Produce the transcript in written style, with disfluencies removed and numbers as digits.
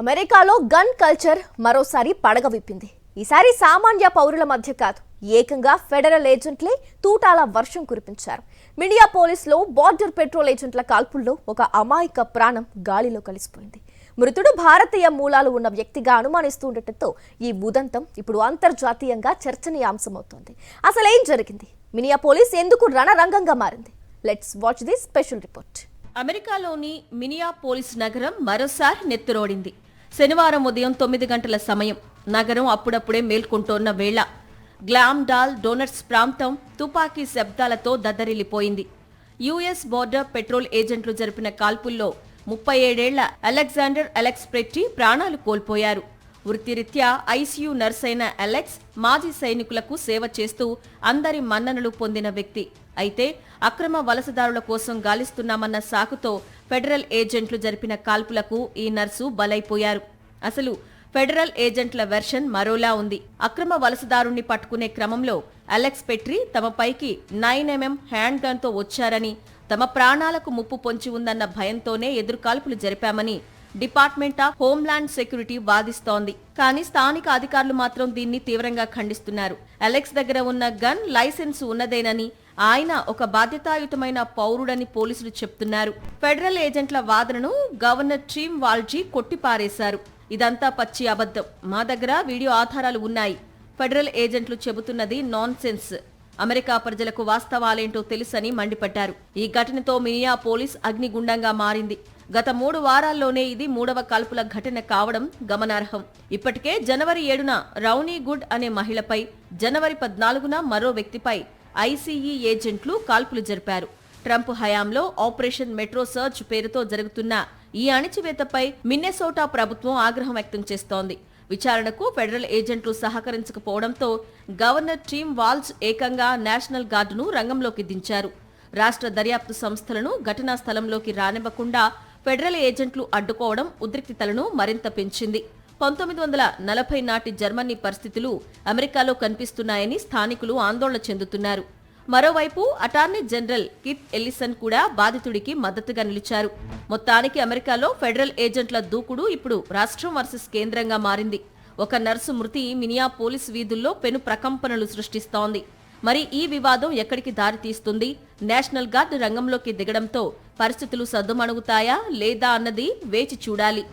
అమెరికాలో gun culture మరోసారి పడగ విప్పింది. ఈసారి సామాన్య పౌరుల మధ్య కాదు, ఏకంగా ఫెడరల్ ఏజెంట్లే తూటాల వర్షం కురిపించారు. మినియాపోలిస్లో బార్డర్ పెట్రోల్ ఏజెంట్ల కాల్పుల్లో ఒక అమాయక ప్రాణం గాలిలో కలిసిపోయింది. మృతుడు భారతీయ మూలాలు ఉన్న వ్యక్తిగా అనుమానిస్తుండటంతో ఈ ఉదంతం ఇప్పుడు అంతర్జాతీయంగా చర్చనీయాంశమవుతోంది. అసలేం జరిగింది? మినియాపోలిస్ ఎందుకు రణరంగంగా మారింది? Let's watch this special report. అమెరికాలోని మినియాపోలిస్ నగరం మరోసారి నెత్తురోడింది. శనివారం ఉదయం 9 గంటల సమయం. నగరం అప్పుడప్పుడే మేల్కొంటోన్న వేళ గ్లామ్డాల్ డోనట్స్ ప్రాంతం తుపాకీ శబ్దాలతో దద్దరిల్లిపోయింది. యుఎస్ బోర్డర్ పెట్రోల్ ఏజెంట్లు జరిపిన కాల్పుల్లో 37 ఏళ్ల అలెగ్జాండర్ అలెక్స్ ప్రెట్టి ప్రాణాలు కోల్పోయారు. వృత్తిరీత్యా ఐసీయూ నర్స్ అయిన అలెక్స్ మాజీ సైనికులకు సేవ చేస్తూ అందరి మన్ననలు పొందిన వ్యక్తి. అయితే అక్రమ వలసదారుల కోసం గాలిస్తున్నామన్న సాకుతో ఫెడరల్ ఏజెంట్లు జరిపిన కాల్పులకు ఈ నర్సు బలైపోయారు. అసలు ఫెడరల్ ఏజెంట్ల వెర్షన్ మరోలా ఉంది. అక్రమ వలసదారుణ్ణి పట్టుకునే క్రమంలో అలెక్స్ పెట్రి తమపైకి 9mm హ్యాండ్ గన్ తో వచ్చారని, తమ ప్రాణాలకు ముప్పు పొంచి ఉందన్న భయంతోనే ఎదురుకాల్పులు జరిపామని డిపార్ట్మెంట్ ఆఫ్ హోంల్యాండ్ సెక్యూరిటీ వాదిస్తోంది. కానీ స్థానిక అధికారులు మాత్రం దీన్ని తీవ్రంగా ఖండిస్తున్నారు. అలెక్స్ దగ్గర ఉన్న గన్ లైసెన్స్ ఉన్నదేనని, ఆయన ఒక బాధ్యతాయుతమైన పౌరుడని పోలీసులు చెప్తున్నారు. ఫెడరల్ ఏజెంట్ల వాదనను గవర్నర్ టిమ్ వాల్జీ కొట్టిపారేశారు. ఇదంతా పచ్చి అబద్ధం, మా దగ్గర వీడియో ఆధారాలు ఉన్నాయి. ఫెడరల్ ఏజెంట్లు చెబుతున్నది నాన్ సెన్స్. అమెరికా ప్రజలకు వాస్తవాలేంటో తెలుసని మండిపడ్డారు. ఈ ఘటనతో మినియాపోలిస్ అగ్నిగుండంగా మారింది. గత 3 వారాల్లోనే ఇది 3వ కాల్పుల ఘటన కావడం గమనార్హం. ఇప్పటికే జనవరి 7న రౌనీ గుడ్ అనే మహిళపై, జనవరి 14న మరో వ్యక్తిపై ఐసీఈ ఏజెంట్లు కాల్పులు జరిపారు. ట్రంప్ హయాంలో ఆపరేషన్ మెట్రో సర్చ్ పేరుతో జరుగుతున్న ఈ అణిచివేతపై మిన్నెసోటా ప్రభుత్వం ఆగ్రహం వ్యక్తం చేస్తోంది. విచారణకు ఫెడరల్ ఏజెంట్లు సహకరించకపోవడంతో గవర్నర్ టిమ్ వాల్జ్ ఏకంగా నేషనల్ గార్డును రంగంలోకి దించారు. రాష్ట్ర దర్యాప్తు సంస్థలను ఘటనా స్థలంలోకి రానివ్వకుండా ఫెడరల్ ఏజెంట్లు అడ్డుకోవడం ఉద్రిక్తతలను మరింత పెంచింది. 1940 నాటి జర్మనీ పరిస్థితులు అమెరికాలో కనిపిస్తున్నాయని స్థానికులు ఆందోళన చెందుతున్నారు. మరోవైపు అటార్నీ జనరల్ కిత్ ఎల్లిసన్ కూడా బాధితుడికి మద్దతుగా నిలిచారు. మొత్తానికి అమెరికాలో ఫెడరల్ ఏజెంట్ల దూకుడు ఇప్పుడు రాష్ట్రం వర్సెస్ కేంద్రంగా మారింది. ఒక నర్సు మృతి మినియాపోలిస్ వీధుల్లో పెను ప్రకంపనలు సృష్టిస్తోంది. మరి ఈ వివాదం ఎక్కడికి దారితీస్తుంది? నేషనల్ గార్డ్ రంగంలోకి దిగడంతో పరిస్థితులు సద్దుమణుగుతాయా లేదా అన్నది వేచి చూడాలి.